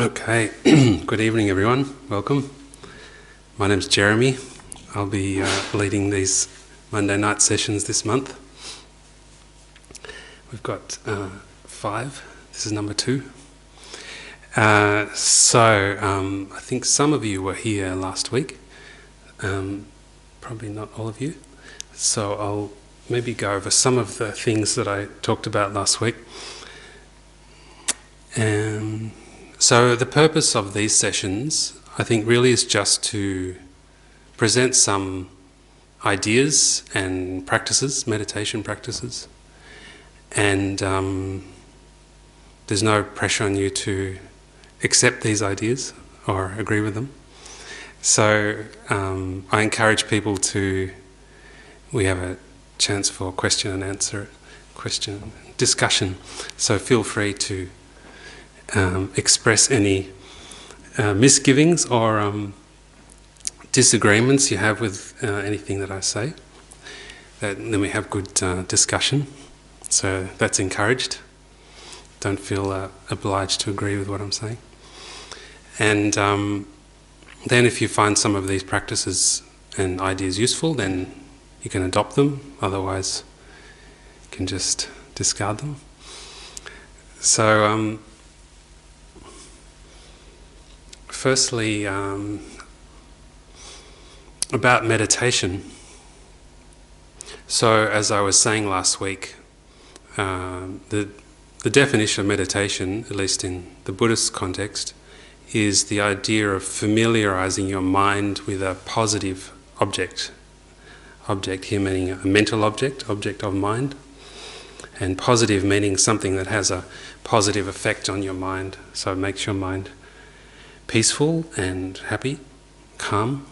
Okay, good evening everyone, welcome. My name's Jeremy. I'll be leading these Monday night sessions this month. We've got 5, this is number 2. I think some of you were here last week, probably not all of you, so I'll maybe go over some of the things that I talked about last week. So the purpose of these sessions, I think, really is just to present some ideas and practices, meditation practices, and there's no pressure on you to accept these ideas or agree with them. So I encourage people we have a chance for question and answer, discussion, so feel free to express any misgivings or disagreements you have with anything that I say. Then we have good discussion, so that's encouraged. Don't feel obliged to agree with what I'm saying. And then if you find some of these practices and ideas useful, then you can adopt them, otherwise you can just discard them. So firstly, about meditation. So as I was saying last week, the definition of meditation, at least in the Buddhist context, is the idea of familiarizing your mind with a positive object. Object here meaning a mental object of mind, and positive meaning something that has a positive effect on your mind, so it makes your mind peaceful and happy, calm,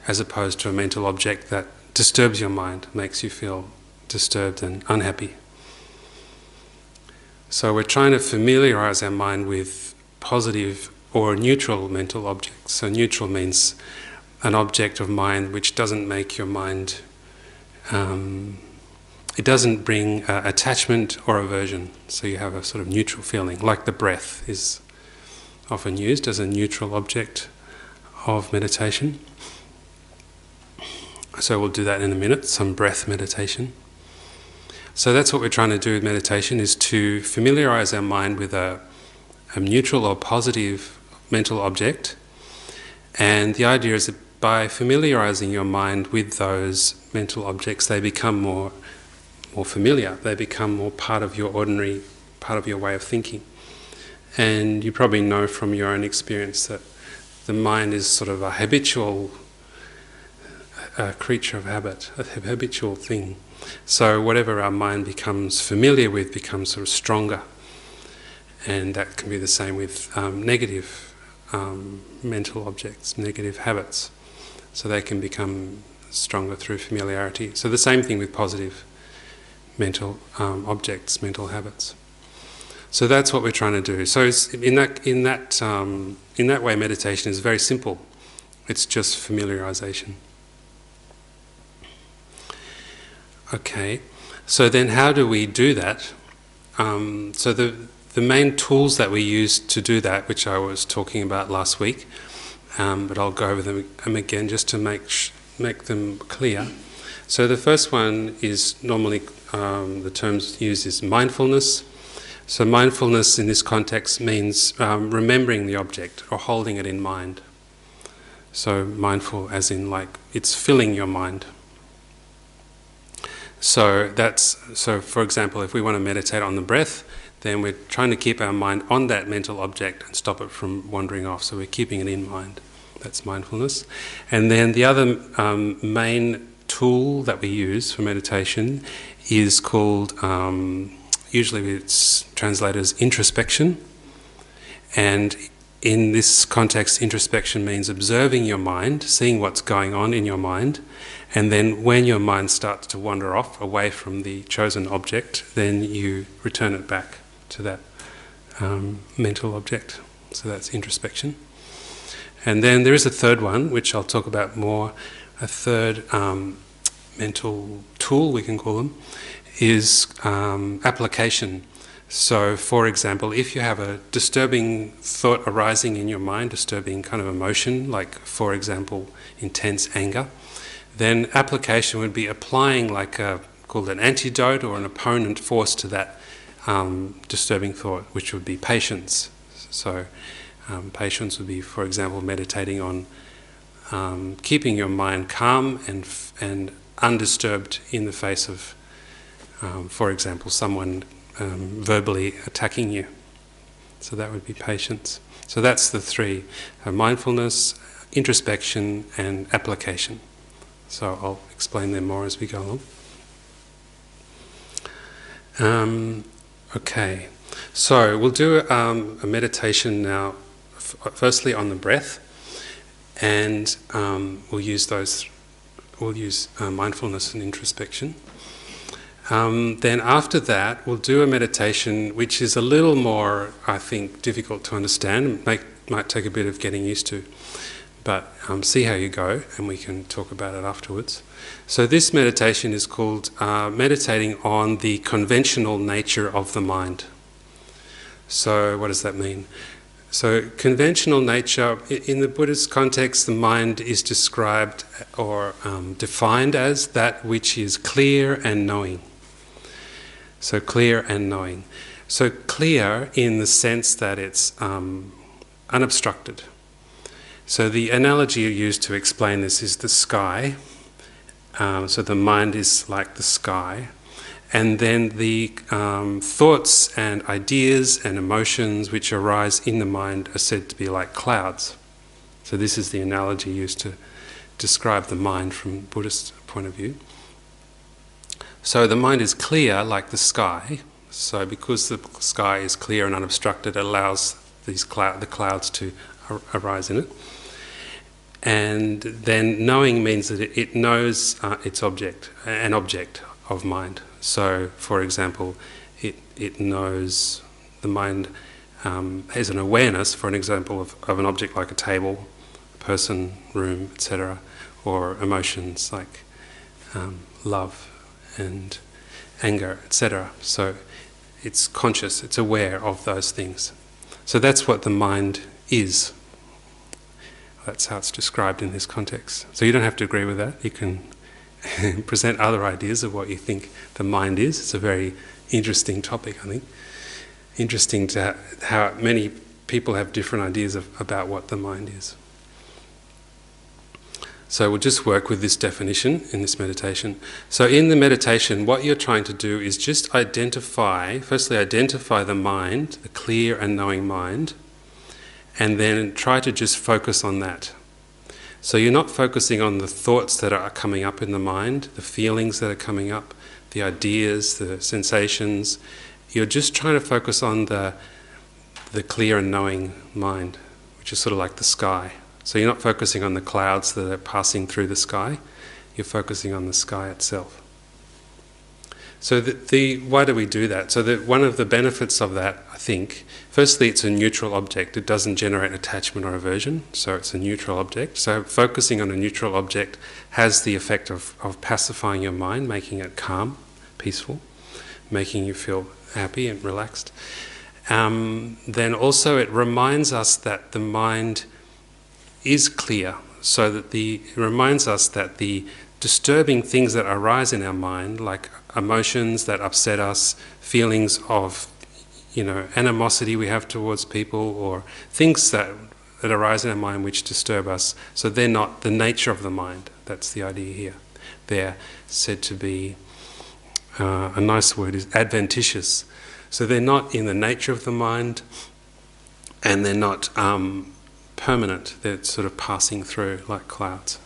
as opposed to a mental object that disturbs your mind, makes you feel disturbed and unhappy. So we're trying to familiarize our mind with positive or neutral mental objects. So neutral means an object of mind which doesn't make your mind, it doesn't bring attachment or aversion, so you have a sort of neutral feeling, like the breath is often used as a neutral object of meditation. So we'll do that in a minute, some breath meditation. So that's what we're trying to do with meditation, is to familiarize our mind with a neutral or positive mental object. And the idea is that by familiarizing your mind with those mental objects, they become more familiar, they become more part of your way of thinking. And you probably know from your own experience that the mind is sort of a habitual creature of habit, a habitual thing. So whatever our mind becomes familiar with becomes sort of stronger. And that can be the same with negative mental objects, negative habits. So they can become stronger through familiarity. So the same thing with positive mental objects, mental habits. So that's what we're trying to do. So in that way, meditation is very simple. It's just familiarization. Okay, so then how do we do that? So the main tools that we use to do that, which I was talking about last week, but I'll go over them again just to make them clear. So the first one is normally the terms used is mindfulness. So mindfulness in this context means remembering the object or holding it in mind. So mindful as in like it's filling your mind. So for example, if we want to meditate on the breath, then we're trying to keep our mind on that mental object and stop it from wandering off. So we're keeping it in mind. That's mindfulness. And then the other main tool that we use for meditation is called, usually it's translated as introspection. And in this context, introspection means observing your mind, seeing what's going on in your mind, and then when your mind starts to wander off away from the chosen object, then you return it back to that mental object. So that's introspection. And then there is a third one, which I'll talk about more. A third mental tool, we can call them, is application. So, for example, if you have a disturbing thought arising in your mind, disturbing kind of emotion, like, for example, intense anger, then application would be applying called an antidote or an opponent force to that disturbing thought, which would be patience. So patience would be, for example, meditating on keeping your mind calm and undisturbed in the face of, for example, someone verbally attacking you. So that would be patience. So that's the three: mindfulness, introspection, and application. So I'll explain them more as we go along. Okay, so we'll do a meditation now, firstly on the breath, and we'll use mindfulness and introspection. Then after that, we'll do a meditation which is a little more, I think, difficult to understand. Might take a bit of getting used to. But see how you go, and we can talk about it afterwards. So this meditation is called meditating on the conventional nature of the mind. So what does that mean? So conventional nature, in the Buddhist context, the mind is described or defined as that which is clear and knowing. So clear and knowing. So clear in the sense that it's unobstructed. So the analogy you use to explain this is the sky. So the mind is like the sky. And then the thoughts and ideas and emotions which arise in the mind are said to be like clouds. So this is the analogy used to describe the mind from a Buddhist point of view. So the mind is clear like the sky. So because the sky is clear and unobstructed, it allows the clouds to arise in it. And then knowing means that it knows its object, an object of mind. So, for example, it knows, the mind has an awareness, for an example, of an object like a table, a person, room, etc., or emotions like love and anger, etc. So it's conscious, it's aware of those things. So that's what the mind is. That's how it's described in this context. So you don't have to agree with that. You can present other ideas of what you think the mind is. It's a very interesting topic, I think. Interesting to how many people have different ideas about what the mind is. So we'll just work with this definition in this meditation. So in the meditation, what you're trying to do is just firstly identify the mind, the clear and knowing mind, and then try to just focus on that. So you're not focusing on the thoughts that are coming up in the mind, the feelings that are coming up, the ideas, the sensations. You're just trying to focus on the clear and knowing mind, which is sort of like the sky. So you're not focusing on the clouds that are passing through the sky, you're focusing on the sky itself. So why do we do that? So one of the benefits of that, I think, firstly, it's a neutral object. It doesn't generate attachment or aversion, so it's a neutral object. So focusing on a neutral object has the effect of pacifying your mind, making it calm, peaceful, making you feel happy and relaxed. Then also it reminds us that the mind is clear, so that it reminds us that the disturbing things that arise in our mind, like emotions that upset us, feelings of, animosity we have towards people, or things that arise in our mind which disturb us, so they're not the nature of the mind. That's the idea here. They're said to be, a nice word is adventitious. So they're not in the nature of the mind, and they're not permanent. They're sort of passing through like clouds.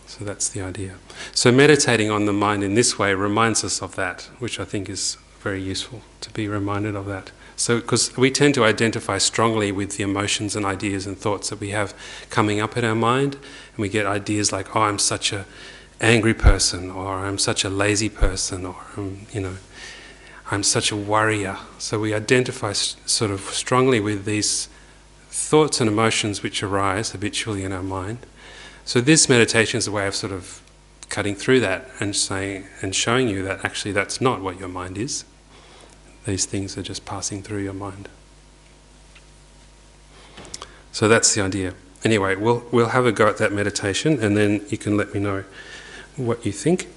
So that's the idea. So meditating on the mind in this way reminds us of that, which I think is very useful to be reminded of that. So, because we tend to identify strongly with the emotions and ideas and thoughts that we have coming up in our mind, and we get ideas like, oh, I'm such an angry person, or I'm such a lazy person, or, I'm such a worrier. So we identify sort of strongly with these thoughts and emotions which arise habitually in our mind. So this meditation is a way of sort of cutting through that and showing you that actually that's not what your mind is. these things are just passing through your mind. So that's the idea. Anyway, we'll have a go at that meditation, and then you can let me know what you think.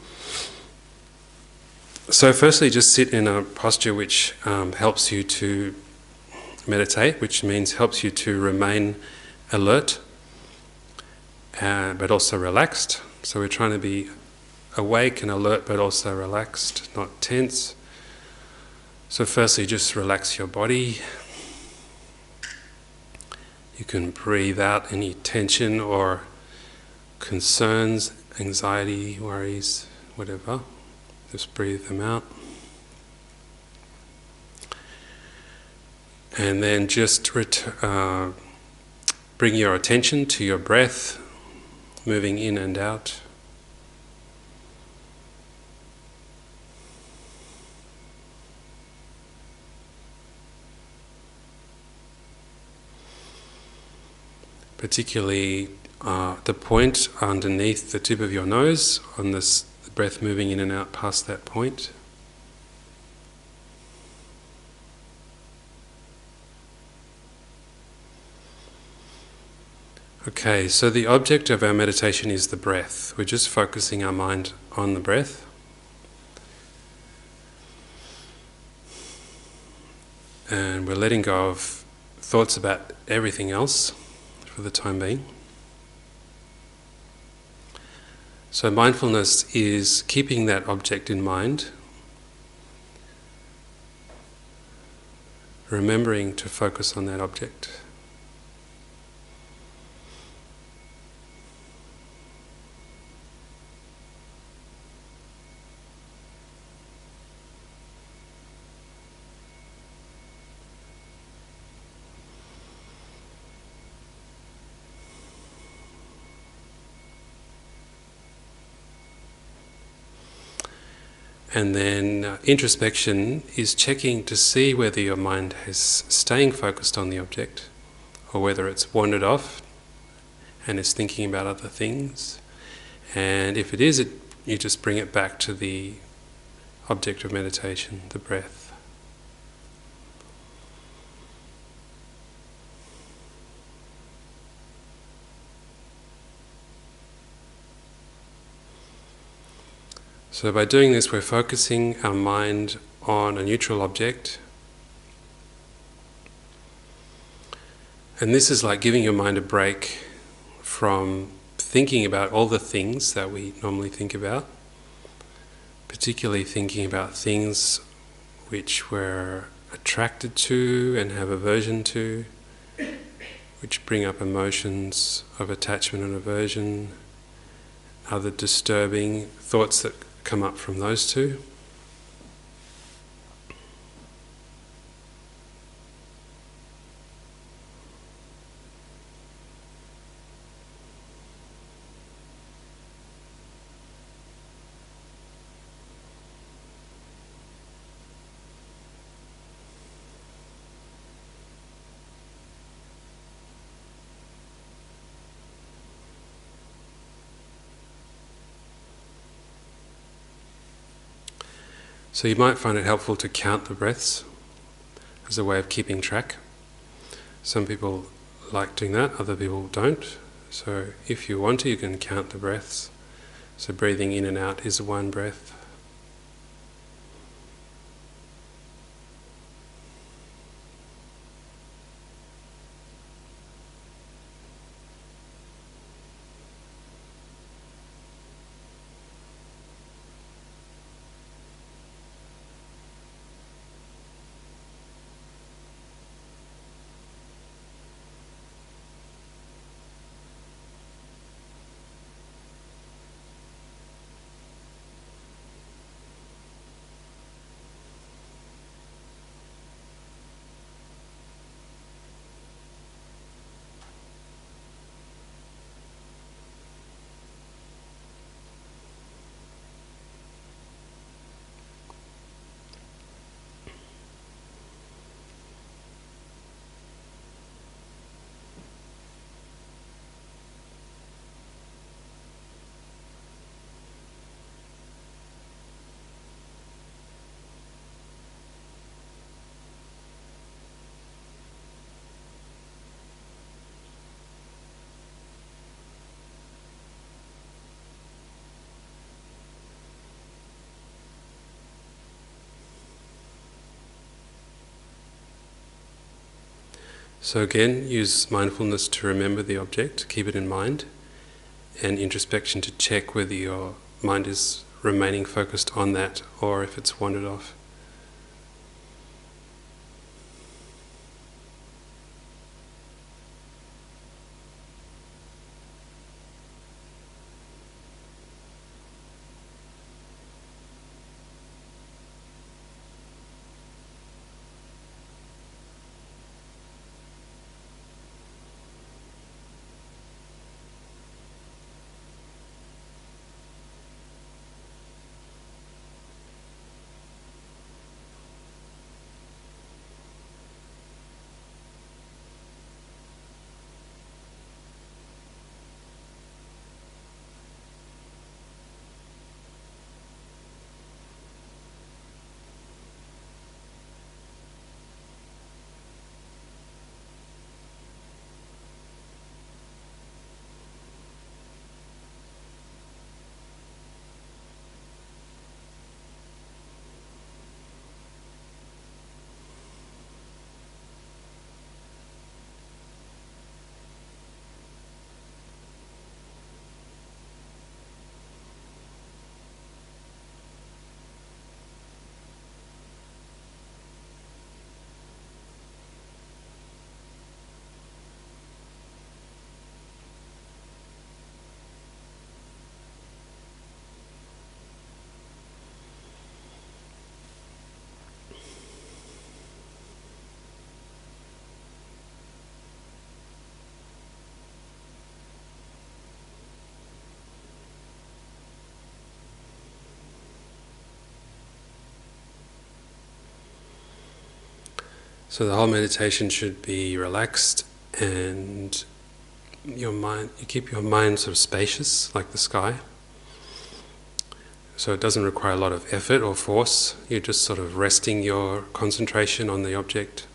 So firstly, just sit in a posture which helps you to meditate, which means helps you to remain alert, but also relaxed. So we're trying to be awake and alert, but also relaxed, not tense. So firstly, just relax your body. You can breathe out any tension or concerns, anxiety, worries, whatever. Just breathe them out. And then just bring your attention to your breath, moving in and out. Particularly the point underneath the tip of your nose, on this breath moving in and out past that point. Okay, so the object of our meditation is the breath. We're just focusing our mind on the breath. And we're letting go of thoughts about everything else for the time being. So mindfulness is keeping that object in mind, remembering to focus on that object. And then introspection is checking to see whether your mind is staying focused on the object, or whether it's wandered off and is thinking about other things. And if it is, you just bring it back to the object of meditation, the breath. So by doing this, we're focusing our mind on a neutral object. And this is like giving your mind a break from thinking about all the things that we normally think about, particularly thinking about things which we're attracted to and have aversion to, which bring up emotions of attachment and aversion, other disturbing thoughts that come up from those two. So you might find it helpful to count the breaths as a way of keeping track. Some people like doing that, other people don't. So if you want to, you can count the breaths. So breathing in and out is one breath. So again, use mindfulness to remember the object, keep it in mind, and introspection to check whether your mind is remaining focused on that or if it's wandered off. So the whole meditation should be relaxed, and you keep your mind sort of spacious like the sky. So it doesn't require a lot of effort or force. You're just sort of resting your concentration on the object.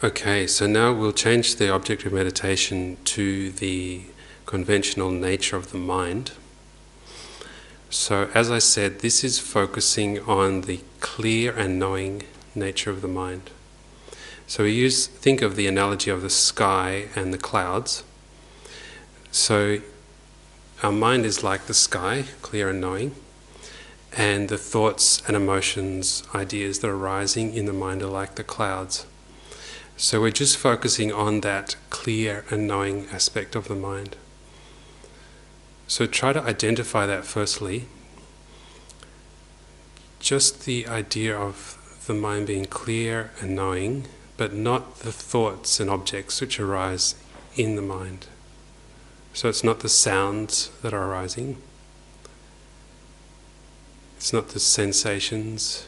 Okay, so now we'll change the object of meditation to the conventional nature of the mind. So as I said, this is focusing on the clear and knowing nature of the mind. So think of the analogy of the sky and the clouds. So our mind is like the sky, clear and knowing, and the thoughts and emotions, ideas that are arising in the mind are like the clouds. So we're just focusing on that clear and knowing aspect of the mind. So try to identify that firstly. Just the idea of the mind being clear and knowing, but not the thoughts and objects which arise in the mind. So it's not the sounds that are arising. It's not the sensations.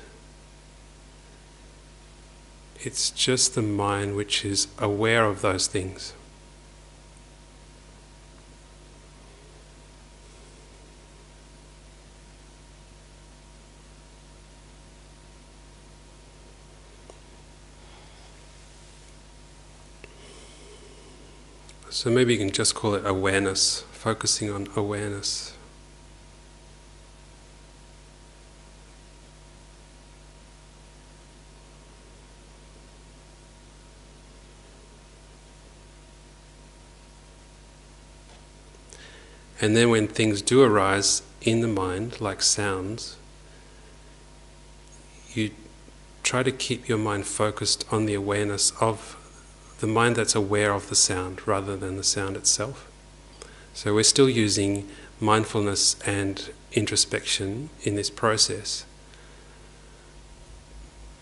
It's just the mind which is aware of those things. So maybe you can just call it awareness, focusing on awareness. And then when things do arise in the mind, like sounds, you try to keep your mind focused on the awareness of the mind that's aware of the sound rather than the sound itself. So we're still using mindfulness and introspection in this process,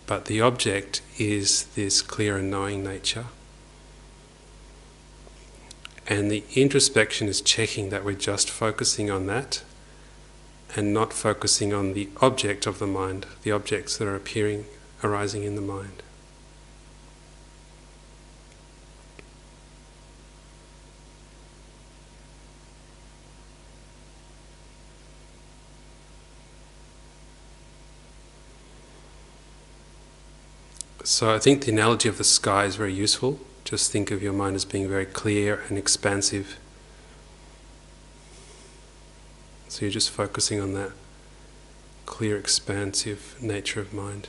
but the object is this clear and knowing nature. And the introspection is checking that we're just focusing on that and not focusing on the object of the mind, the objects that are arising in the mind. So I think the analogy of the sky is very useful. Just think of your mind as being very clear and expansive. So you're just focusing on that clear, expansive nature of mind.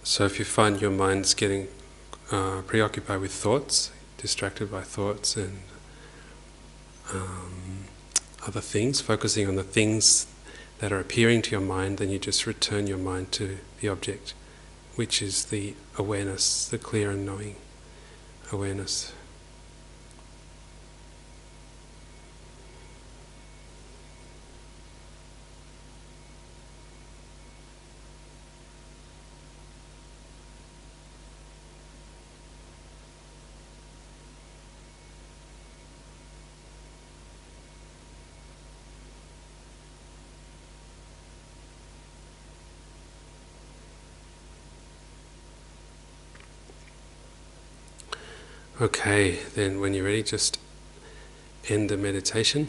So if you find your mind's getting preoccupied with thoughts, distracted by thoughts and other things, focusing on the things that are appearing to your mind, then you just return your mind to the object, which is the awareness, the clear and knowing awareness. Okay, then when you're ready, just end the meditation.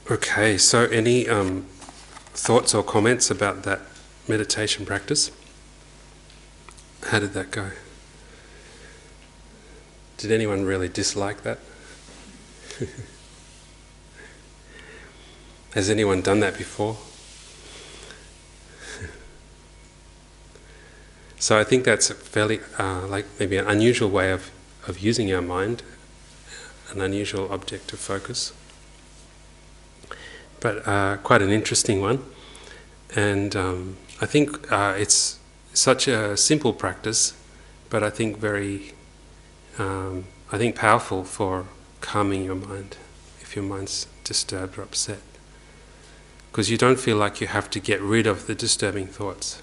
Okay, so any thoughts or comments about that meditation practice? How did that go? Did anyone really dislike that? Has anyone done that before? So I think that's a fairly, like maybe an unusual way of using our mind, an unusual object of focus, but quite an interesting one. And I think it's such a simple practice, but I think very powerful for calming your mind if your mind's disturbed or upset, because you don't feel like you have to get rid of the disturbing thoughts.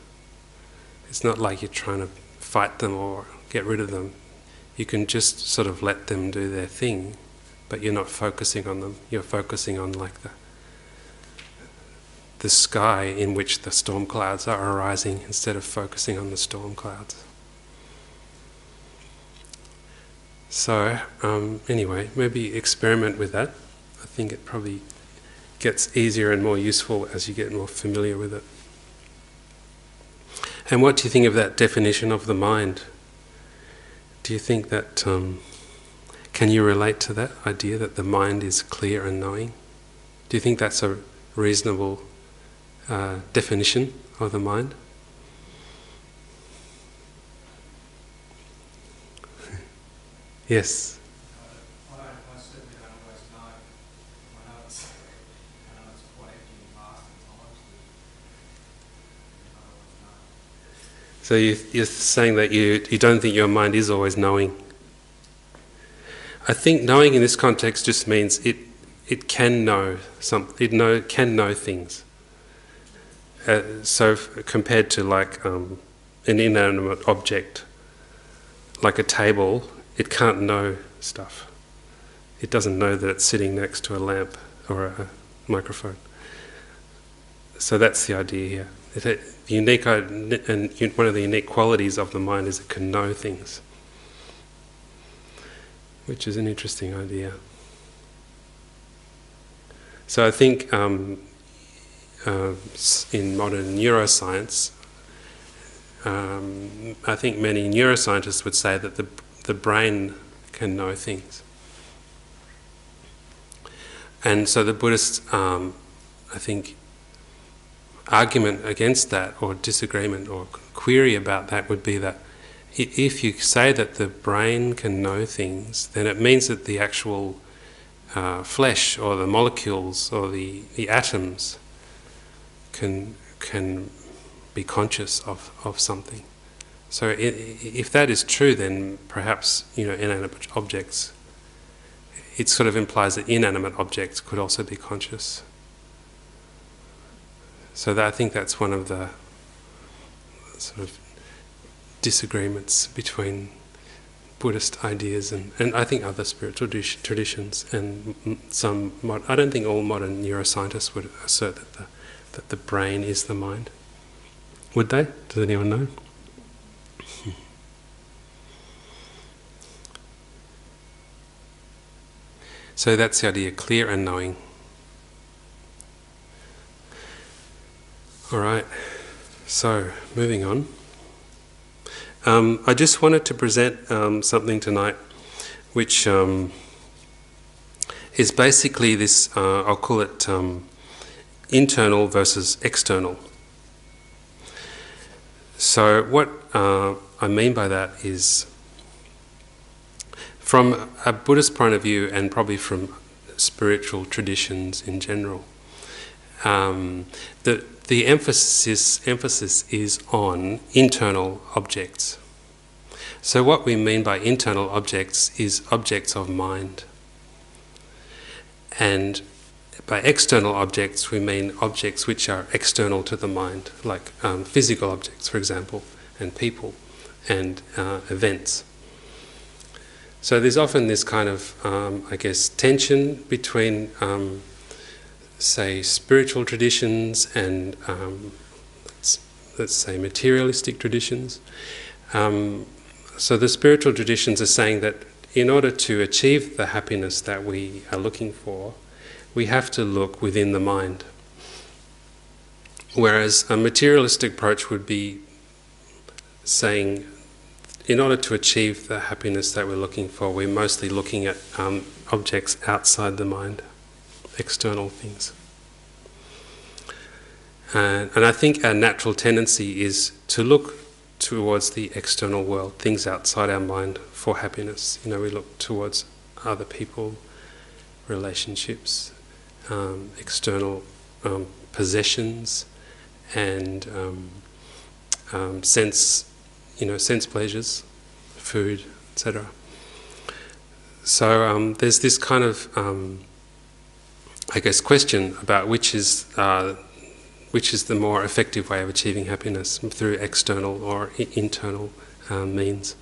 It's not like you're trying to fight them or get rid of them. You can just sort of let them do their thing, but you're not focusing on them. You're focusing on like the sky in which the storm clouds are arising instead of focusing on the storm clouds. So anyway, maybe experiment with that. I think it probably gets easier and more useful as you get more familiar with it. And what do you think of that definition of the mind? Do you think that, can you relate to that idea that the mind is clear and knowing? Do you think that's a reasonable definition of the mind? Yes. I certainly don't always know. I know it's quite empty and vast at times. I don't always know. So you're saying that you don't think your mind is always knowing. I think knowing in this context just means it can know something. It can know things. So compared to like an inanimate object, like a table, it can't know stuff. It doesn't know that it's sitting next to a lamp or a microphone. So that's the idea here. The unique and one of the unique qualities of the mind is it can know things, which is an interesting idea. So I think in modern neuroscience, I think many neuroscientists would say that the brain can know things. And so the Buddhist, I think, argument against that, or disagreement or query about that would be that if you say that the brain can know things, then it means that the actual flesh or the molecules or the atoms can be conscious of something. So if that is true, then perhaps, inanimate objects, it sort of implies that inanimate objects could also be conscious. So I think that's one of the sort of disagreements between Buddhist ideas and I think other spiritual traditions, and some. I don't think all modern neuroscientists would assert that the brain is the mind. Would they? Does anyone know? So that's the idea, clear and knowing. All right, so moving on. I just wanted to present something tonight which is basically this, I'll call it internal versus external. So what I mean by that is, from a Buddhist point of view, and probably from spiritual traditions in general, the emphasis is on internal objects. So what we mean by internal objects is objects of mind. And by external objects we mean objects which are external to the mind, like physical objects, for example, and people, and events. So there's often this kind of, tension between, say, spiritual traditions and, let's say, materialistic traditions. So the spiritual traditions are saying that in order to achieve the happiness that we are looking for, we have to look within the mind. Whereas a materialistic approach would be saying, in order to achieve the happiness that we're looking for, we're mostly looking at objects outside the mind, external things. And I think our natural tendency is to look towards the external world, things outside our mind, for happiness. We look towards other people, relationships, external possessions, and sense pleasures, food, etc. So there's this kind of, question about which is the more effective way of achieving happiness, through external or internal means.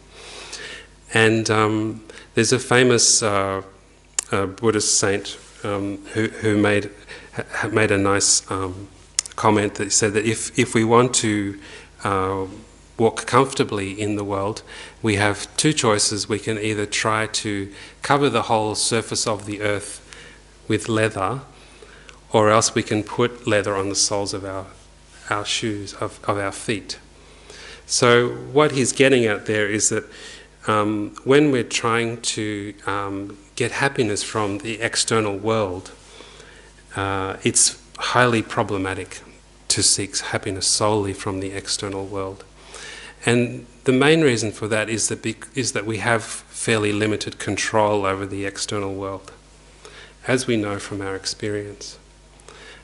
And there's a famous Buddhist saint who made a nice comment that said that if we want to walk comfortably in the world, we have two choices. We can either try to cover the whole surface of the earth with leather, or else we can put leather on the soles of our shoes, of our feet. So what he's getting at there is that when we're trying to get happiness from the external world, it's highly problematic to seek happiness solely from the external world. And the main reason for that is that we have fairly limited control over the external world, as we know from our experience.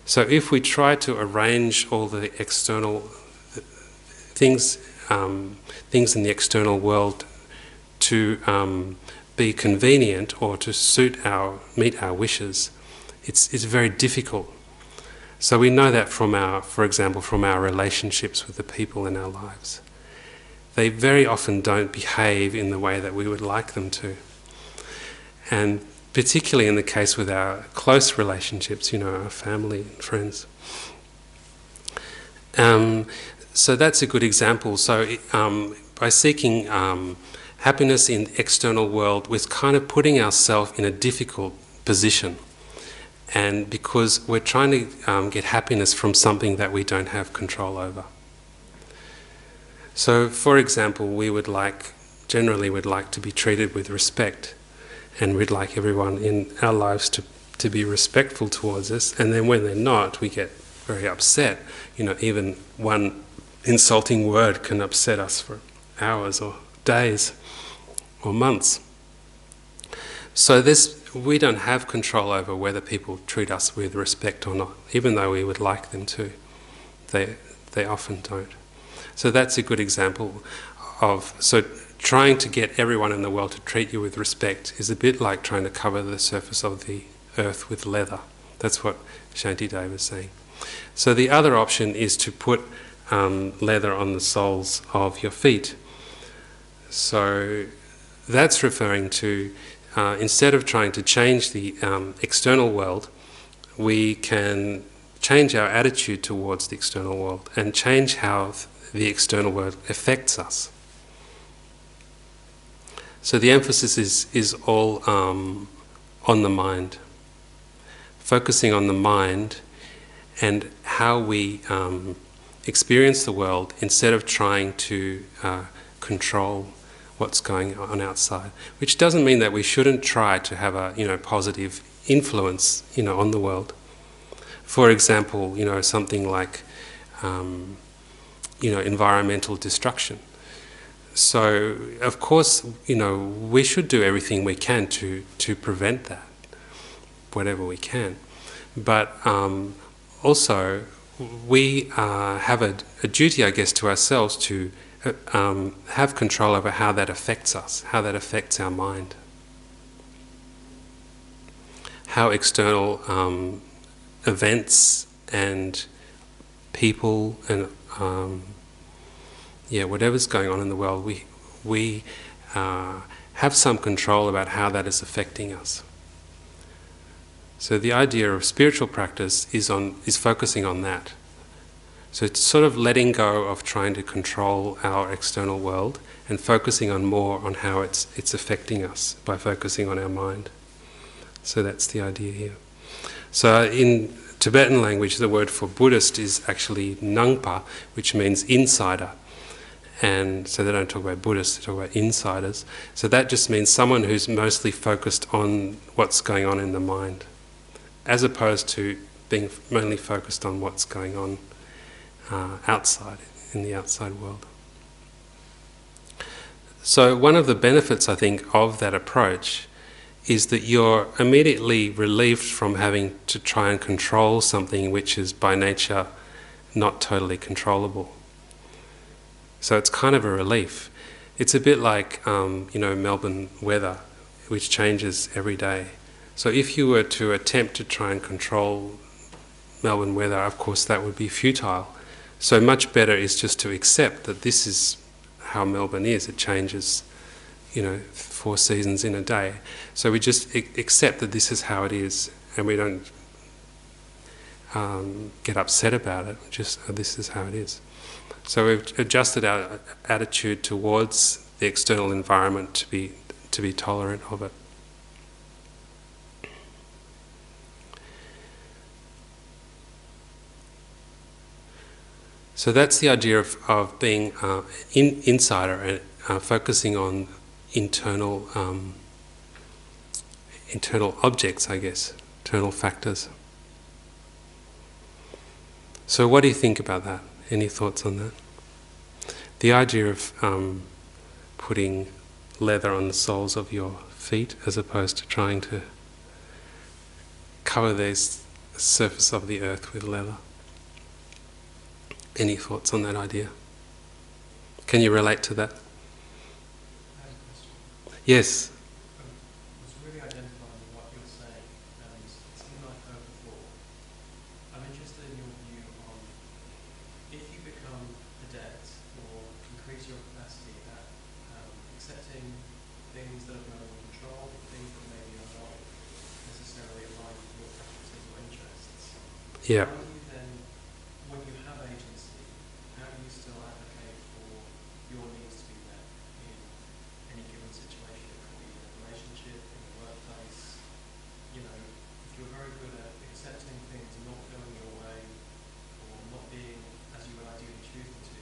So if we try to arrange all the external things in the external world to be convenient or to meet our wishes, it's very difficult. So we know that for example, from our relationships with the people in our lives. They very often don't behave in the way that we would like them to. And particularly in the case with our close relationships, our family and friends. So that's a good example. So by seeking happiness in the external world, we're kind of putting ourselves in a difficult position. And because we're trying to get happiness from something that we don't have control over. So, for example, generally we'd like to be treated with respect, and we'd like everyone in our lives to be respectful towards us, and then when they're not, we get very upset. Even one insulting word can upset us for hours or days or months. So we don't have control over whether people treat us with respect or not, even though we would like them to. They often don't. So that's a good example so trying to get everyone in the world to treat you with respect is a bit like trying to cover the surface of the earth with leather. That's what Shantideva is saying. So the other option is to put leather on the soles of your feet. So that's referring to, instead of trying to change the external world, we can change our attitude towards the external world and change how the external world affects us. So the emphasis is all on the mind, focusing on the mind and how we experience the world instead of trying to control what's going on outside. Which doesn't mean that we shouldn't try to have a positive influence on the world. For example, something like environmental destruction. So, of course, we should do everything we can to prevent that, whatever we can. But also, we have a duty, I guess, to ourselves to have control over how that affects us, how that affects our mind. How external events and people and whatever's going on in the world, we have some control about how that is affecting us. So the idea of spiritual practice is focusing on that. So it's sort of letting go of trying to control our external world and focusing more on how it's affecting us by focusing on our mind. So that's the idea here. So in Tibetan language, the word for Buddhist is actually Nangpa, which means insider. And so they don't talk about Buddhists, they talk about insiders. So that just means someone who's mostly focused on what's going on in the mind, as opposed to being mainly focused on what's going on outside, in the outside world. So one of the benefits, I think, of that approach is that you're immediately relieved from having to try and control something which is by nature not totally controllable. So it's kind of a relief. It's a bit like, Melbourne weather, which changes every day. So if you were to attempt to try and control Melbourne weather, of course that would be futile. So much better is just to accept that this is how Melbourne is. It changes, 4 seasons in a day. So we just accept that this is how it is, and we don't get upset about it. Just this is how it is. So we've adjusted our attitude towards the external environment to be tolerant of it. So that's the idea of being insider and focusing on internal objects, I guess, internal factors. So what do you think about that? Any thoughts on that? The idea of putting leather on the soles of your feet as opposed to trying to cover the surface of the earth with leather. Any thoughts on that idea? Can you relate to that? I have a question. Yes. I was really identifying with what you were saying, and it's something I've heard before. I'm interested in your view on if you become adept or increase your capacity at accepting things that are beyond your control, things that maybe are not necessarily aligned with your preferences or interests. Yeah. How do you then, when you have agency, how do you still advocate for your needs to be met in any given situation? It could be in a relationship, in a workplace. You know, if you're very good at accepting things not going your way or not being as you would ideally choose them to,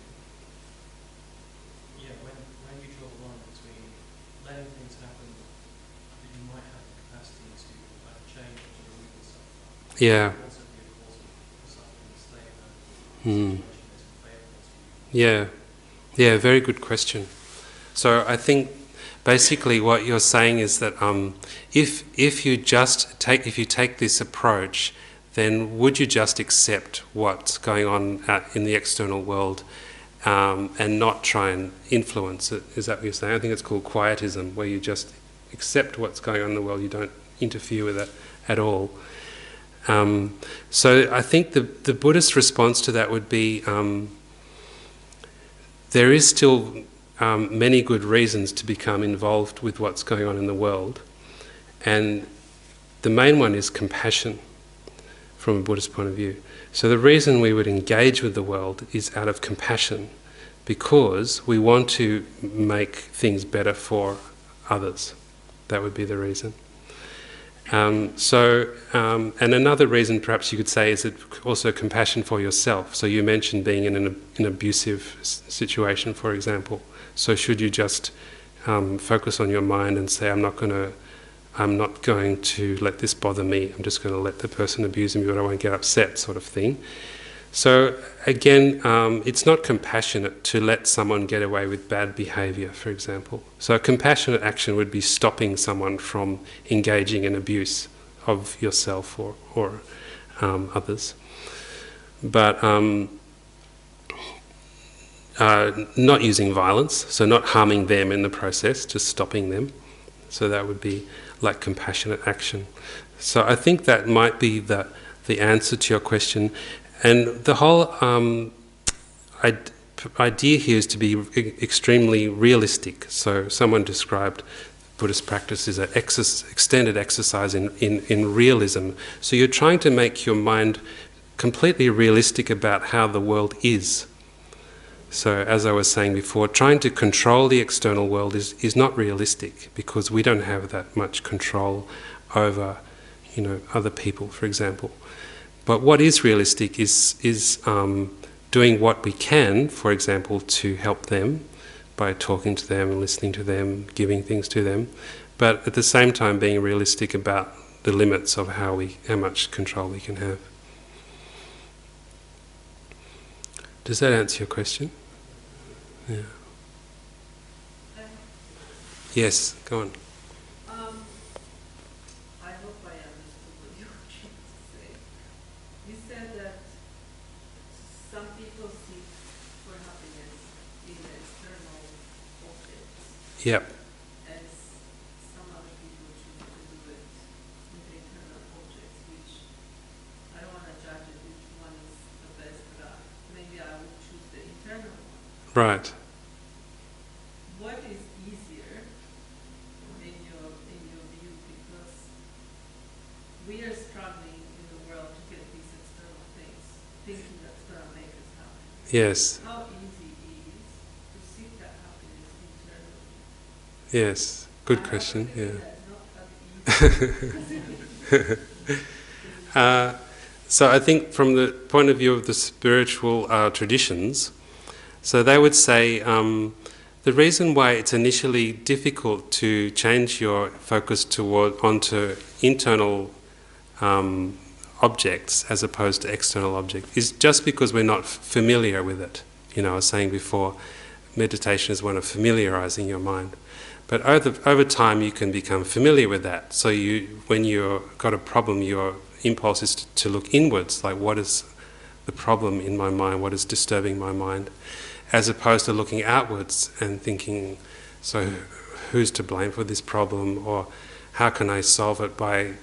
yeah, when you draw the line between letting things happen that you might have the capacity to either change or to remove yourself from, Yeah. also be a cause of suffering and stay in a Mm. situation that's unfavorable to you. Yeah. Yeah, very good question. So I think basically what you're saying is that if you take this approach, then would you just accept what's going on in the external world and not try and influence it? Is that what you're saying? I think it's called quietism, where you just accept what's going on in the world, you don't interfere with it at all. So I think the Buddhist response to that would be there is still many good reasons to become involved with what's going on in the world, and the main one is compassion from a Buddhist point of view. So the reason we would engage with the world is out of compassion, because we want to make things better for others. That would be the reason. And another reason perhaps you could say is it also compassion for yourself. So you mentioned being in an abusive situation, for example. So should you just focus on your mind and say, I'm not going to let this bother me, I'm just going to let the person abuse me but I won't get upset, sort of thing. So again, it's not compassionate to let someone get away with bad behaviour, for example. So a compassionate action would be stopping someone from engaging in abuse of yourself or others. But not using violence, so not harming them in the process, just stopping them. So that would be like compassionate action. So I think that might be the answer to your question. And the whole idea here is to be extremely realistic. So someone described Buddhist practice as an extended exercise in realism. So you're trying to make your mind completely realistic about how the world is. So as I was saying before, trying to control the external world is not realistic, because we don't have that much control over, other people, for example. But what is realistic is doing what we can, for example, to help them by talking to them and listening to them, giving things to them, but at the same time being realistic about the limits of how much control we can have. Does that answer your question? Yeah. Yes, go on. I hope I understood what you were trying to say. You said that some people seek for happiness in the external objects, Yep. as some other people choose to do it in the internal objects, which I don't want to judge it which one is the best, but maybe I would choose the internal one. Right. What is easier in your view? Because we are struggling in the world to get these external things, thinking that's going to make us happy. Yes. How Yes, good question. Yeah. So I think from the point of view of the spiritual traditions, so they would say the reason why it's initially difficult to change your focus onto internal objects as opposed to external objects is just because we're not familiar with it. You know, I was saying before, meditation is one of familiarizing your mind. But over time you can become familiar with that. So when you've got a problem, your impulse is to look inwards, like what is the problem in my mind, what is disturbing my mind, as opposed to looking outwards and thinking, so who's to blame for this problem, or how can I solve it by,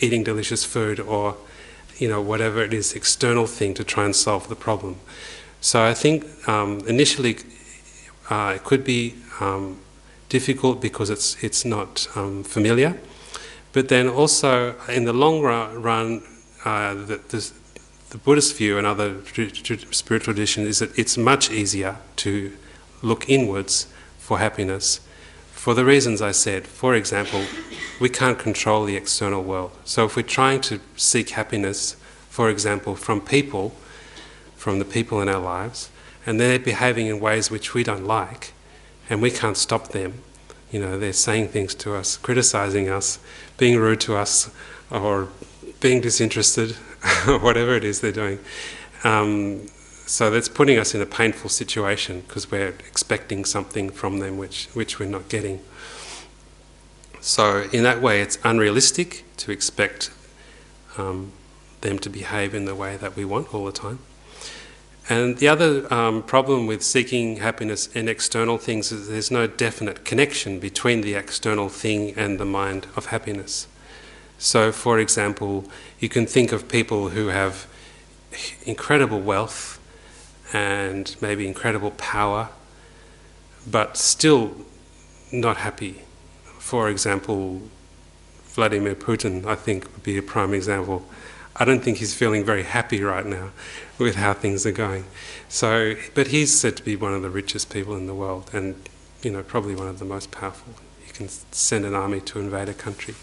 eating delicious food, or, whatever it is, external thing to try and solve the problem. So I think initially it could be difficult because it's not familiar. But then also, in the long run, the Buddhist view and other spiritual traditions is that it's much easier to look inwards for happiness for the reasons I said. For example, we can't control the external world. So if we're trying to seek happiness, for example, from the people in our lives, and they're behaving in ways which we don't like, and we can't stop them, they're saying things to us, criticizing us, being rude to us, or being disinterested, or whatever it is they're doing. So that's putting us in a painful situation because we're expecting something from them which we're not getting. So in that way it's unrealistic to expect them to behave in the way that we want all the time. And the other problem with seeking happiness in external things is there's no definite connection between the external thing and the mind of happiness. So, for example, you can think of people who have incredible wealth and maybe incredible power, but still not happy. For example, Vladimir Putin, I think, would be a prime example. I don't think he's feeling very happy right now with how things are going. So, but he's said to be one of the richest people in the world, and probably one of the most powerful. He can send an army to invade a country.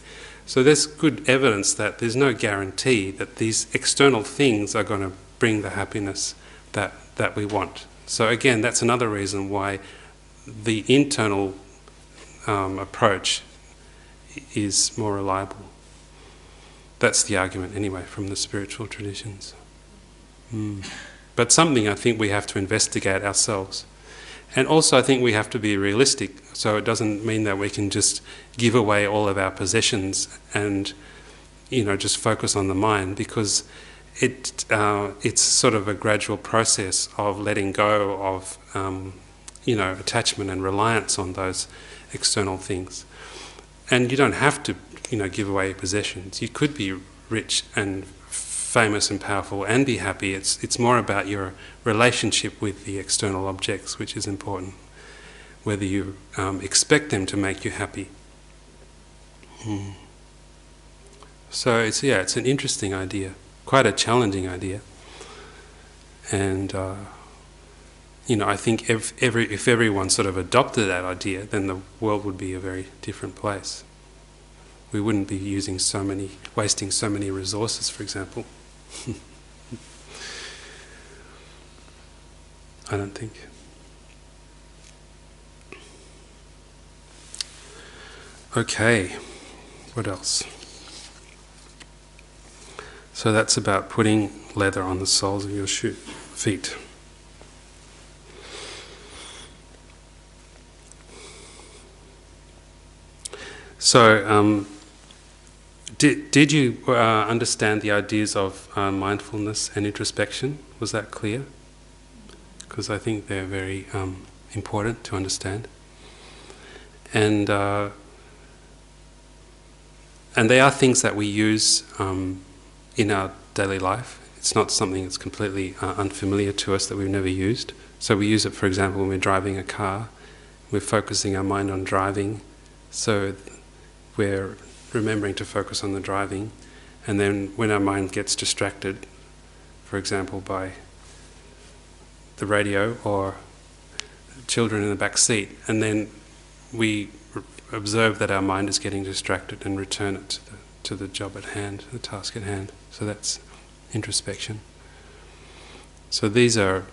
So there's good evidence that there's no guarantee that these external things are going to bring the happiness that we want. So again, that's another reason why the internal approach is more reliable. That's the argument anyway from the spiritual traditions. But something I think we have to investigate ourselves. And also I think we have to be realistic, so it doesn't mean that we can just give away all of our possessions and just focus on the mind, because it's sort of a gradual process of letting go of attachment and reliance on those external things. And you don't have to give away your possessions. You could be rich and famous and powerful and be happy. It's more about your relationship with the external objects which is important, whether you expect them to make you happy. So it's an interesting idea, quite a challenging idea, and I think if everyone sort of adopted that idea, then the world would be a very different place. We wouldn't be wasting so many resources, for example. I don't think. Okay, what else? So that's about putting leather on the soles of your feet. So, did you understand the ideas of mindfulness and introspection? Was that clear? Because I think they're very important to understand. And they are things that we use in our daily life. It's not something that's completely unfamiliar to us that we've never used. So we use it, for example, when we're driving a car. We're focusing our mind on driving. So we're remembering to focus on the driving, and then when our mind gets distracted, for example by the radio or children in the back seat, and then we observe that our mind is getting distracted and return it to the job at hand, the task at hand. So that's introspection. So these are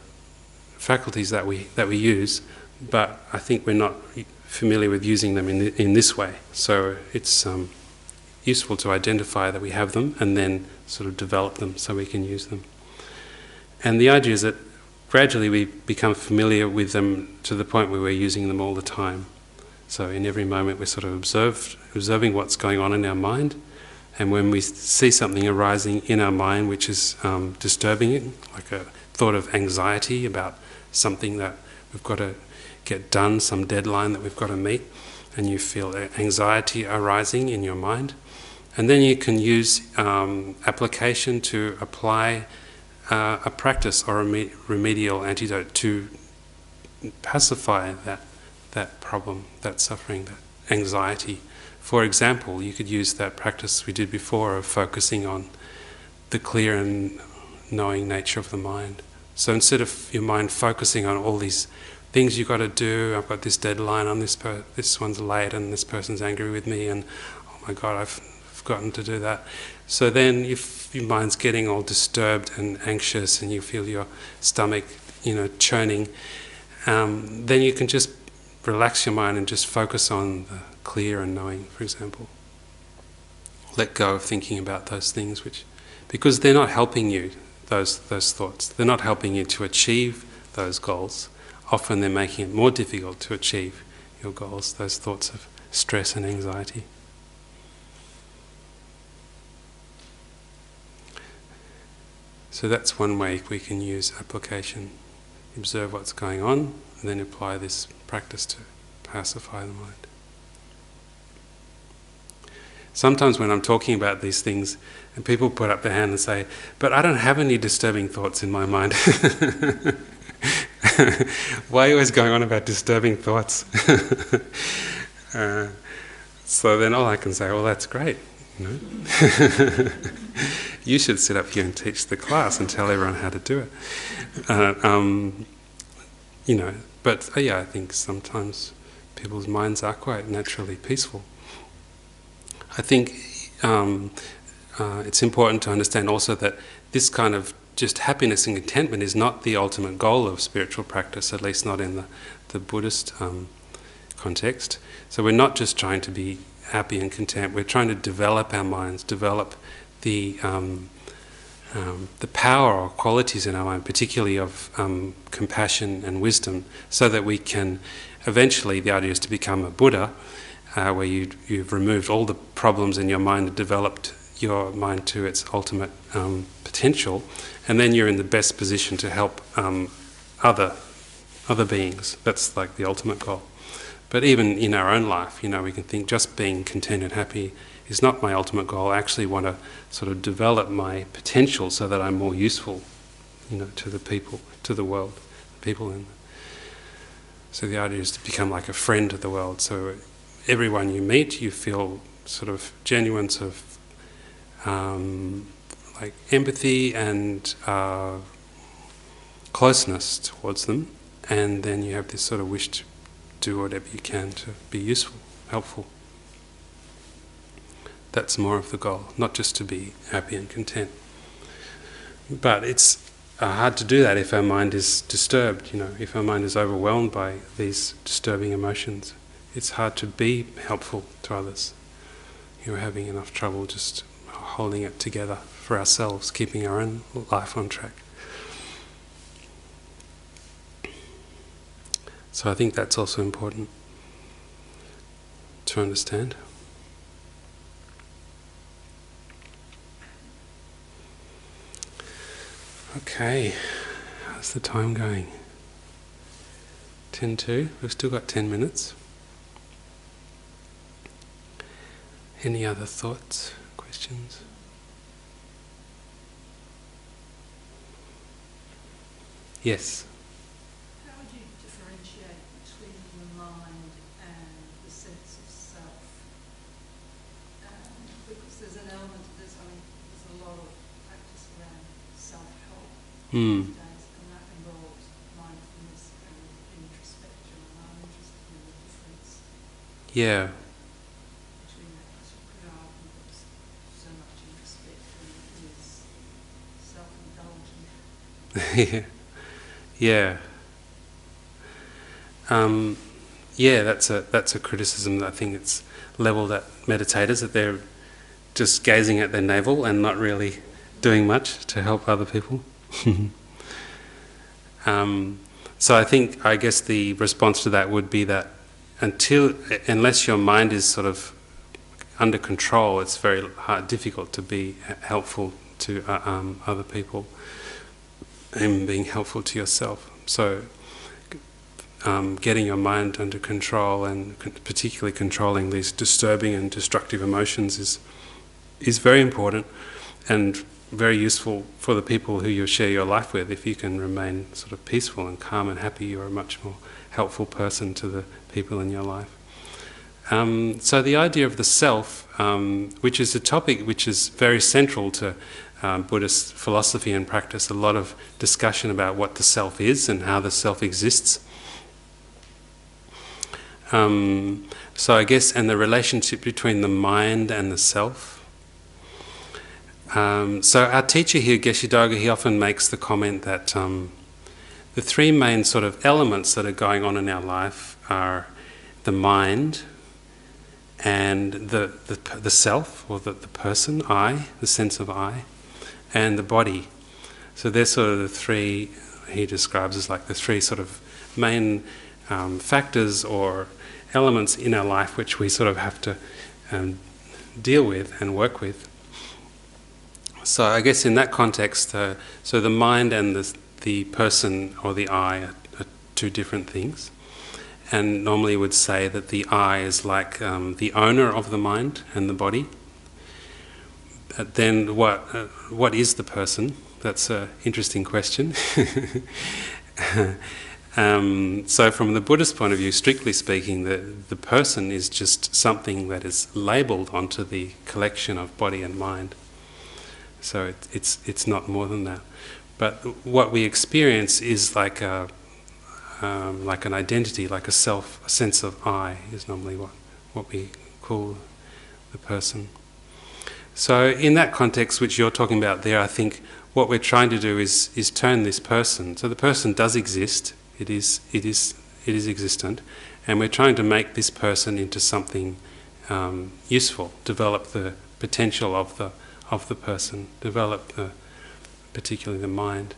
faculties that we use, but I think we're not familiar with using them in this way. So it's useful to identify that we have them and then sort of develop them so we can use them. And the idea is that gradually we become familiar with them to the point where we're using them all the time. So in every moment we're sort of observing what's going on in our mind, and when we see something arising in our mind which is disturbing it, like a thought of anxiety about something that we've got to get done, some deadline that we've got to meet, and you feel anxiety arising in your mind, and then you can use application to apply a practice or a remedial antidote to pacify that problem, that suffering, that anxiety. For example, you could use that practice we did before of focusing on the clear and knowing nature of the mind. So instead of your mind focusing on all these things you've got to do, I've got this deadline on this one's late and this person's angry with me and oh my God, I've forgotten to do that. So then if your mind's getting all disturbed and anxious and you feel your stomach, churning, then you can just relax your mind and just focus on the clear and knowing, for example. Let go of thinking about those things, because they're not helping you, those thoughts. They're not helping you to achieve those goals. Often they're making it more difficult to achieve your goals, those thoughts of stress and anxiety. So that's one way we can use application. Observe what's going on and then apply this practice to pacify the mind. Sometimes when I'm talking about these things and people put up their hand and say, but I don't have any disturbing thoughts in my mind. Why are you always going on about disturbing thoughts? So then all I can say, well, that's great. You should sit up here and teach the class and tell everyone how to do it. But I think sometimes people's minds are quite naturally peaceful. I think it's important to understand also that this kind of just happiness and contentment is not the ultimate goal of spiritual practice, at least not in the Buddhist context. So we're not just trying to be happy and content, we're trying to develop our minds, develop the power or qualities in our mind, particularly of compassion and wisdom, so that we can eventually, the idea is to become a Buddha, where you've removed all the problems in your mind and developed your mind to its ultimate potential, and then you're in the best position to help other beings. That's like the ultimate goal. But even in our own life, we can think just being content and happy is not my ultimate goal. I actually want to sort of develop my potential so that I'm more useful, to the people, to the world, people in. So the idea is to become like a friend of the world. So everyone you meet, you feel sort of genuine sort of like empathy and closeness towards them, and then you have this sort of wish to do whatever you can to be useful, helpful. That's more of the goal, not just to be happy and content. But it's hard to do that if our mind is disturbed, if our mind is overwhelmed by these disturbing emotions. It's hard to be helpful to others. You're having enough trouble just holding it together for ourselves, keeping our own life on track. So I think that's also important to understand. Okay, how's the time going? 10:02, we've still got 10 minutes. Any other thoughts, questions? Yes? How would you differentiate between the mind and the sense of self? Because there's an element of this, there's a lot of practice around self-help these days, and that involves mindfulness and introspection, and I'm interested in the difference Yeah. Between that God puts so much in respect and is self-indulgent. Yeah. Yeah, that's a criticism that I think it's levelled at meditators, that they're just gazing at their navel and not really doing much to help other people. So I guess the response to that would be that unless your mind is sort of under control, it's very difficult to be helpful to other people and being helpful to yourself. So getting your mind under control and particularly controlling these disturbing and destructive emotions is very important and very useful for the people who you share your life with. If you can remain sort of peaceful and calm and happy, you're a much more helpful person to the people in your life. So the idea of the self, which is a topic which is very central to Buddhist philosophy and practice, a lot of discussion about what the self is and how the self exists. So I guess, and the relationship between the mind and the self. So our teacher here, Geshe Doga, he often makes the comment that the three main sort of elements that are going on in our life are the mind and the self, or the person, I, the sense of I, and the body. So they're sort of the three, he describes as like the three sort of main factors or elements in our life which we sort of have to deal with and work with. So I guess in that context, so the mind and the person or the I are two different things. And normally would say that the I is like the owner of the mind and the body. But then what is the person? That's an interesting question. So from the Buddhist point of view, strictly speaking, the person is just something that is labelled onto the collection of body and mind. So it's not more than that. But what we experience is like an identity, like a self, a sense of I is normally what we call the person. So in that context which you're talking about there, I think what we're trying to do is turn this person. So the person does exist. It is existent, and we're trying to make this person into something useful. Develop the potential of the person. Develop particularly the mind.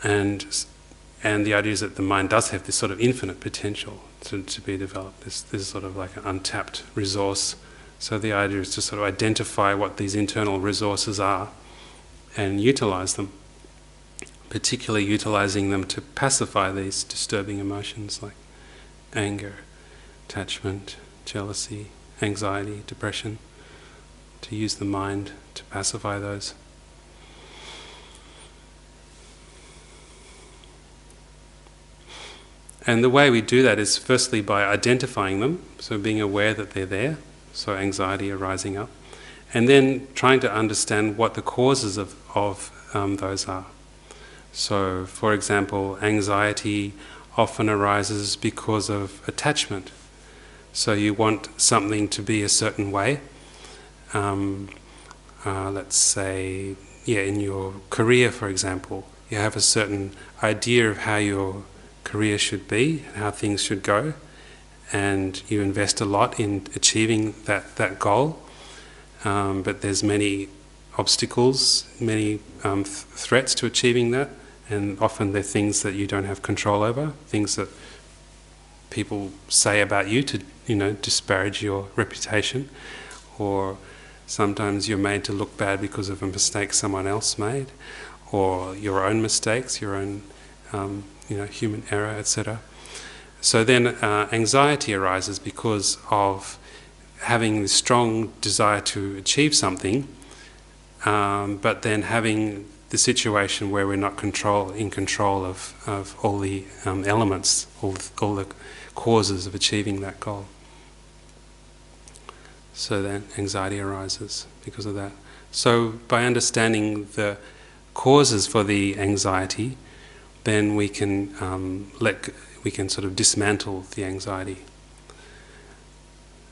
And the idea is that the mind does have this sort of infinite potential to be developed. This sort of like an untapped resource. So the idea is to sort of identify what these internal resources are and utilize them, particularly utilizing them to pacify these disturbing emotions like anger, attachment, jealousy, anxiety, depression, to use the mind to pacify those. And the way we do that is firstly by identifying them, so being aware that they're there, so anxiety arising up, and then trying to understand what the causes of those are. So, for example, anxiety often arises because of attachment. So you want something to be a certain way. Let's say, in your career, for example, you have a certain idea of how your career should be, how things should go, and you invest a lot in achieving that goal. But there's many obstacles, many threats to achieving that, and often they're things that you don't have control over, things that people say about you to, disparage your reputation, or sometimes you're made to look bad because of a mistake someone else made, or your own mistakes, your own human error, etc. So then anxiety arises because of having this strong desire to achieve something, but then having the situation where we're not in control of all the elements, all the causes of achieving that goal. So then anxiety arises because of that. So by understanding the causes for the anxiety, then we can we can sort of dismantle the anxiety.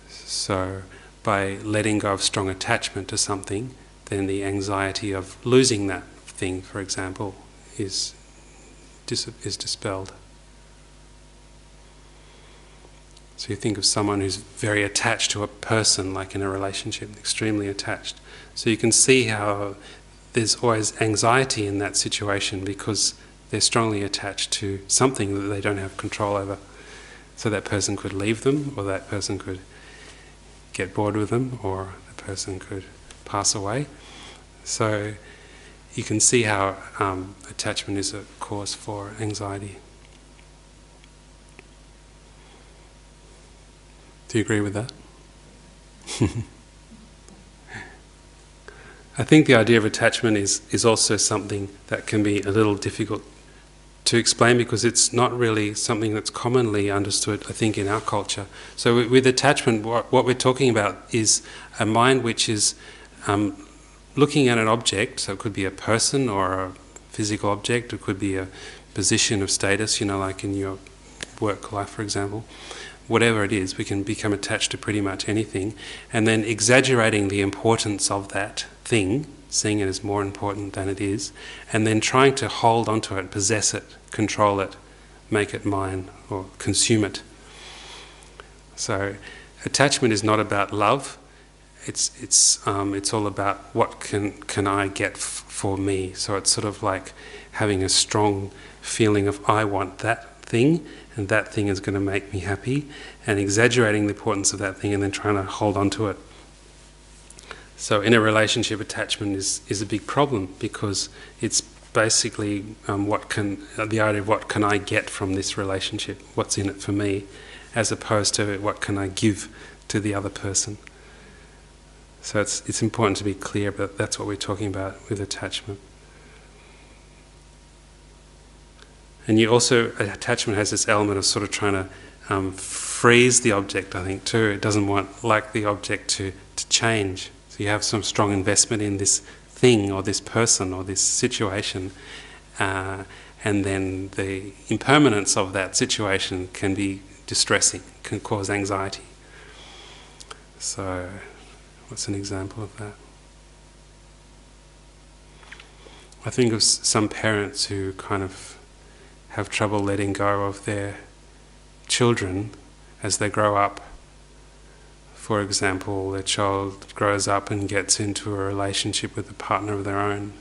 So by letting go of strong attachment to something, then the anxiety of losing that thing, for example, is dispelled. So you think of someone who's very attached to a person, like in a relationship, extremely attached. So you can see how there's always anxiety in that situation because they're strongly attached to something that they don't have control over. So that person could leave them, or that person could get bored with them, or the person could pass away. So you can see how attachment is a cause for anxiety. Do you agree with that? I think the idea of attachment is also something that can be a little difficult to explain because it's not really something that's commonly understood, I think, in our culture. So with attachment, what we're talking about is a mind which is looking at an object, so it could be a person or a physical object, it could be a position of status, like in your work life, for example. Whatever it is, we can become attached to pretty much anything, and then exaggerating the importance of that thing, seeing it as more important than it is, and then trying to hold onto it, possess it, control it, make it mine, or consume it. So attachment is not about love. It's all about what can I get for me. So it's sort of like having a strong feeling of I want that thing, and that thing is going to make me happy, and exaggerating the importance of that thing and then trying to hold on to it. So in a relationship, attachment is a big problem because it's basically the idea of what can I get from this relationship, what's in it for me, as opposed to what can I give to the other person. So it's important to be clear, but that's what we're talking about with attachment. And attachment has this element of sort of trying to freeze the object, I think, too. It doesn't like the object to change. So you have some strong investment in this thing or this person or this situation, and then the impermanence of that situation can be distressing, can cause anxiety. So what's an example of that? I think of some parents who kind of have trouble letting go of their children as they grow up. For example, their child grows up and gets into a relationship with a partner of their own.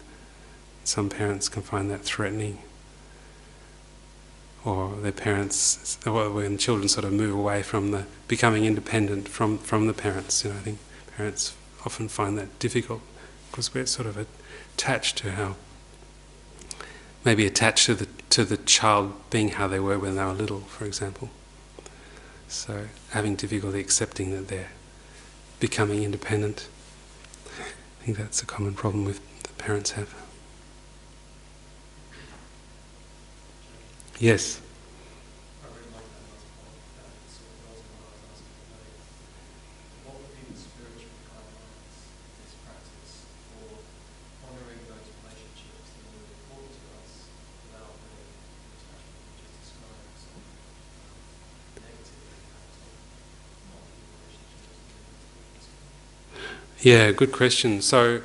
Some parents can find that threatening. Or their parents, when children sort of move away from becoming independent from the parents. I think parents often find that difficult because we're sort of attached to the child being how they were when they were little, for example. So having difficulty accepting that they're becoming independent. I think that's a common problem that parents have. Yes? I really like that last point. That sort of goes on what I was asking earlier. What would be the spiritual guidelines of this practice for honouring those relationships that are really important to us without the attachment we just described, so negative impact on multiple relationships? Yeah, good question. So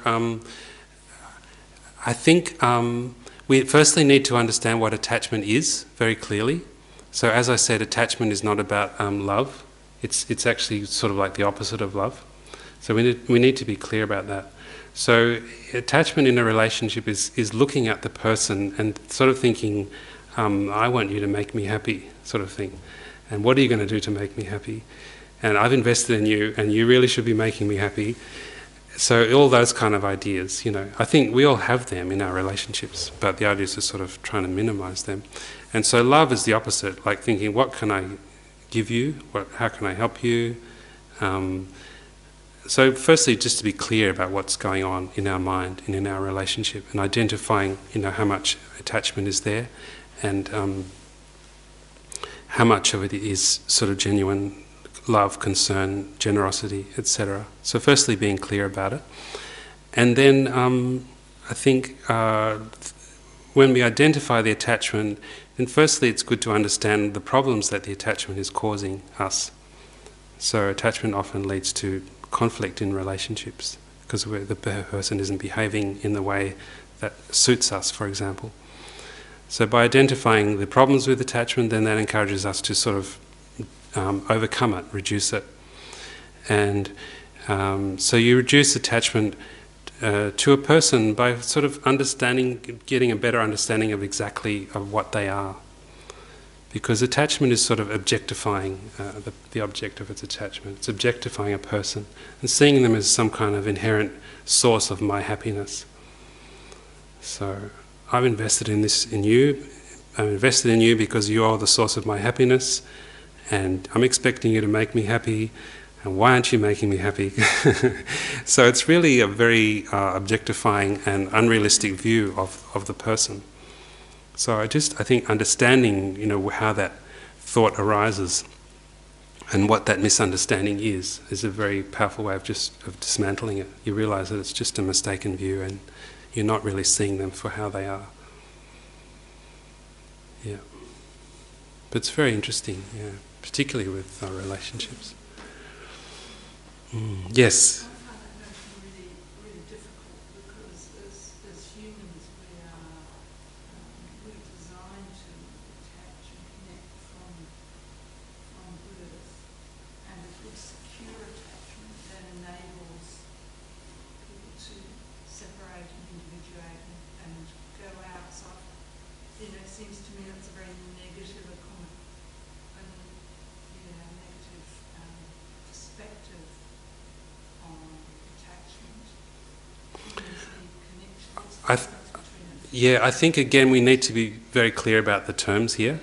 I think we firstly need to understand what attachment is very clearly. So as I said, attachment is not about love. It's actually sort of like the opposite of love. So we need to be clear about that. So attachment in a relationship is looking at the person and sort of thinking, I want you to make me happy, sort of thing. And what are you going to do to make me happy? And I've invested in you, and you really should be making me happy. So all those kind of ideas, I think we all have them in our relationships, but the idea is to sort of trying to minimise them. And so love is the opposite, like thinking, what can I give you? How can I help you? So firstly, just to be clear about what's going on in our mind and in our relationship, and identifying, how much attachment is there, and how much of it is sort of genuine love, concern, generosity, etc. So firstly, being clear about it. And then I think when we identify the attachment, then firstly it's good to understand the problems that the attachment is causing us. So attachment often leads to conflict in relationships because the person isn't behaving in the way that suits us, for example. So by identifying the problems with attachment, then that encourages us to sort of overcome it, reduce it. And so you reduce attachment to a person by sort of getting a better understanding of exactly of what they are. Because attachment is sort of objectifying the object of its attachment. It's objectifying a person and seeing them as some kind of inherent source of my happiness. So I've invested in you. I'm invested in you because you are the source of my happiness, and I'm expecting you to make me happy. And why aren't you making me happy? So it's really a very objectifying and unrealistic view of the person. So I think understanding, how that thought arises and what that misunderstanding is a very powerful way of dismantling it. You realise that it's just a mistaken view and you're not really seeing them for how they are. Yeah. But it's very interesting, particularly with our relationships. Yes? I find that notion really, really difficult because as humans we're designed to attach and connect from birth, and a good secure attachment that enables people to separate and individuate and go out. So it seems to me that's a very negative perspective on attachment. I think again we need to be very clear about the terms here.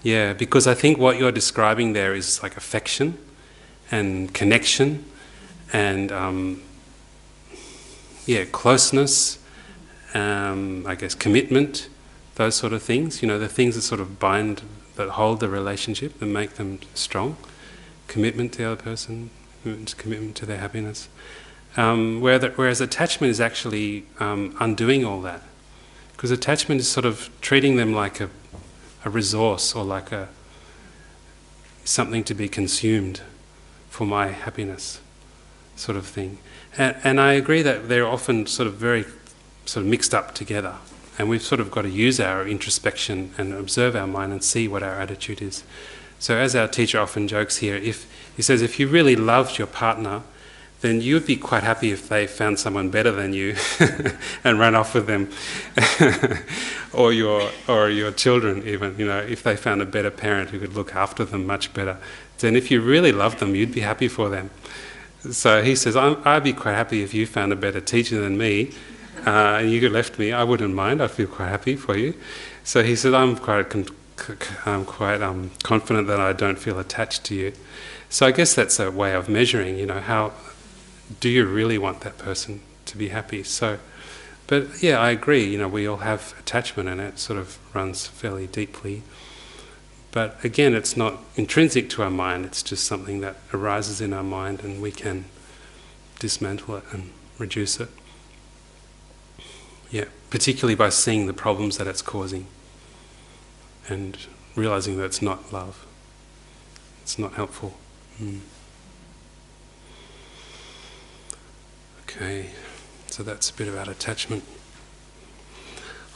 Yeah, because I think what you're describing there is like affection and connection and closeness, I guess commitment, those sort of things. The things that sort of bind, that hold the relationship, that make them strong. Commitment to the other person, commitment to their happiness. Whereas attachment is actually undoing all that. Because attachment is sort of treating them like a resource or like something to be consumed for my happiness, sort of thing. And I agree that they're often sort of very sort of mixed up together. And we've sort of got to use our introspection and observe our mind and see what our attitude is. So as our teacher often jokes here, he says if you really loved your partner, then you'd be quite happy if they found someone better than you and ran off with them. or your children even, if they found a better parent who could look after them much better. Then if you really loved them, you'd be happy for them. So he says, I'd be quite happy if you found a better teacher than me and you left me. I wouldn't mind, I'd feel quite happy for you. So he said, I'm quite confident that I don't feel attached to you. So I guess that's a way of measuring, how do you really want that person to be happy? So, but yeah, I agree, we all have attachment and it sort of runs fairly deeply. But again, it's not intrinsic to our mind, it's just something that arises in our mind and we can dismantle it and reduce it. Yeah, particularly by seeing the problems that it's causing and realising that it's not love. It's not helpful. Okay, so that's a bit about attachment.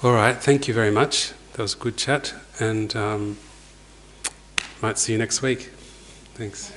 All right, thank you very much. That was a good chat, and might see you next week. Thanks.